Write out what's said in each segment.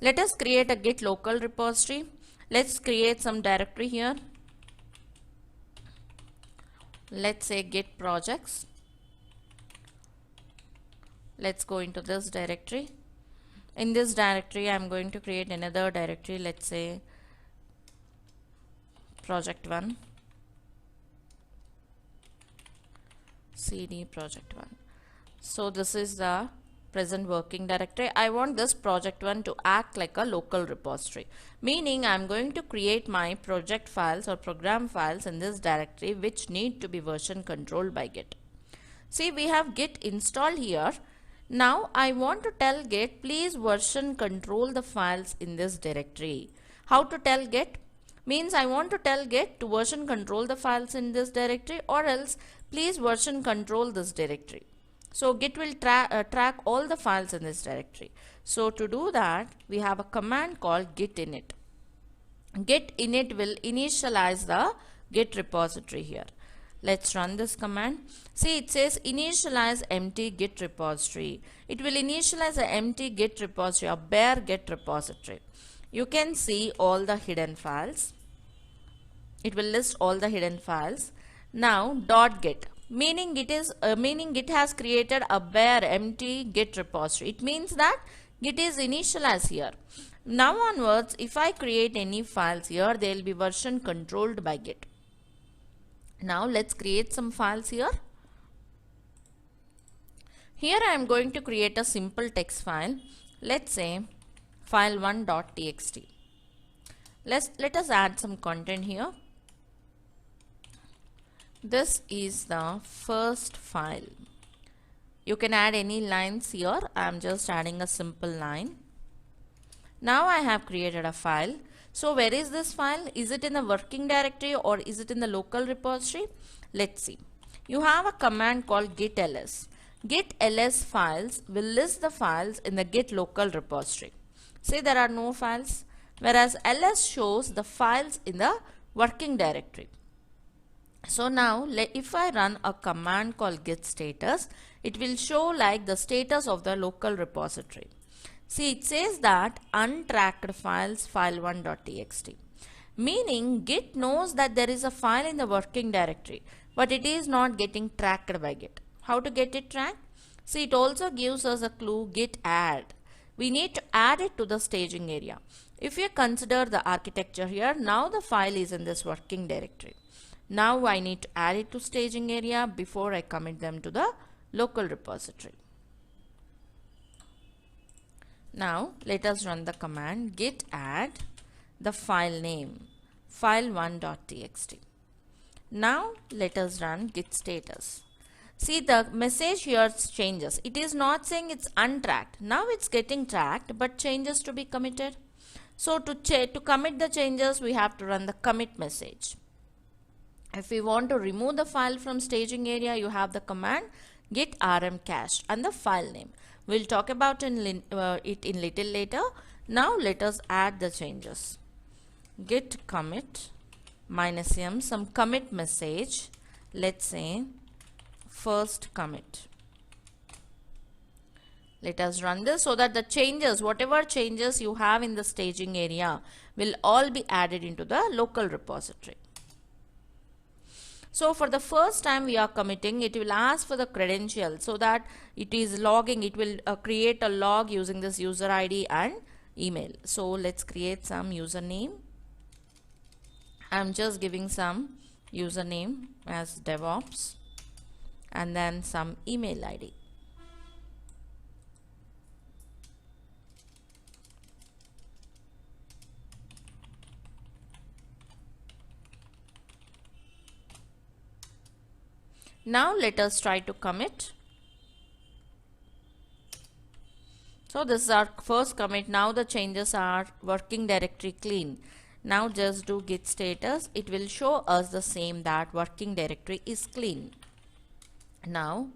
Let us create a git local repository. Let's create some directory here. Let's say git projects. Let's go into this directory. In this directory, I'm going to create another directory. Let's say project 1, cd project 1. So this is the present working directory. I want this project 1 to act like a local repository, meaning I'm going to create my project files or program files in this directory which need to be version controlled by Git. See, we have Git installed here. Now I want to tell Git, please version control the files in this directory. How to tell Git? Means I want to tell Git to version control the files in this directory, or else please version control this directory. So Git will track all the files in this directory. So to do that, we have a command called git init. Git init will initialize the Git repository here. Let's run this command. See, it says initialize empty Git repository. It will initialize an empty Git repository, a bare Git repository. You can see all the hidden files. It will list all the hidden files. Now .git, meaning Git has created a bare empty Git repository. It means that Git is initialized here. Now onwards, if I create any files here, they will be version controlled by Git. Now let's create some files here. Here I am going to create a simple text file. Let's say file1.txt. Let us add some content here. This is the first file. You can add any lines here. I am just adding a simple line. Now I have created a file. So where is this file? Is it in the working directory or is it in the local repository? Let's see. You have a command called git ls. Git ls files will list the files in the git local repository. Say there are no files, whereas ls shows the files in the working directory. So now if I run a command called git status, it will show like the status of the local repository. See, it says that untracked files file1.txt, meaning Git knows that there is a file in the working directory, but it is not getting tracked by Git. How to get it tracked? See, it also gives us a clue, git add. We need to add it to the staging area. If you consider the architecture here, now the file is in this working directory. Now I need to add it to staging area before I commit them to the local repository. Now let us run the command git add the file name file1.txt. Now let us run git status. See, the message here changes. It is not saying it's untracked. Now it's getting tracked, but changes to be committed. So to commit the changes, we have to run the commit message. If we want to remove the file from staging area, you have the command git rm cache and the file name. We'll talk about it in little later. Now let us add the changes. Git commit -m, some commit message. Let's say first commit. Let us run this so that the changes, whatever changes you have in the staging area, will all be added into the local repository. So for the first time we are committing, it will ask for the credential so that it is logging. It will create a log using this user ID and email. So let's create some username. I'm just giving some username as DevOps and then some email ID. Now let us try to commit. So this is our first commit. Now the changes are working directory clean. Now just do git status. It will show us the same, that working directory is clean. Now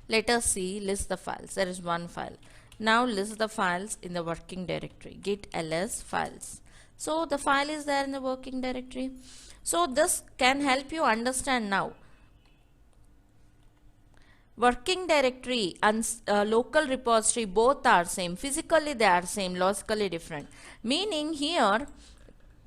let us see, list the files. There is one file. Now list the files in the working directory, git ls files. So the file is there in the working directory. So this can help you understand now working directory and local repository both are same. Physically they are same, logically different. Meaning here,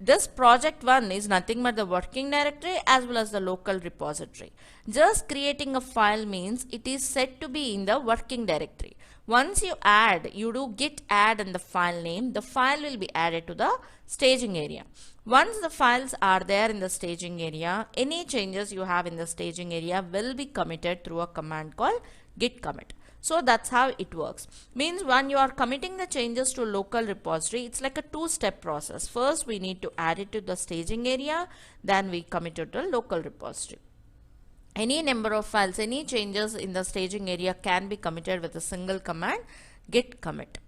this project 1 is nothing but the working directory as well as the local repository. Just creating a file means it is set to be in the working directory. Once you add, you do git add and the file name, the file will be added to the staging area. Once the files are there in the staging area, any changes you have in the staging area will be committed through a command called git commit. So that's how it works. Means when you are committing the changes to local repository, it's like a two-step process. First, we need to add it to the staging area, then we commit it to the local repository. Any number of files, any changes in the staging area can be committed with a single command, git commit.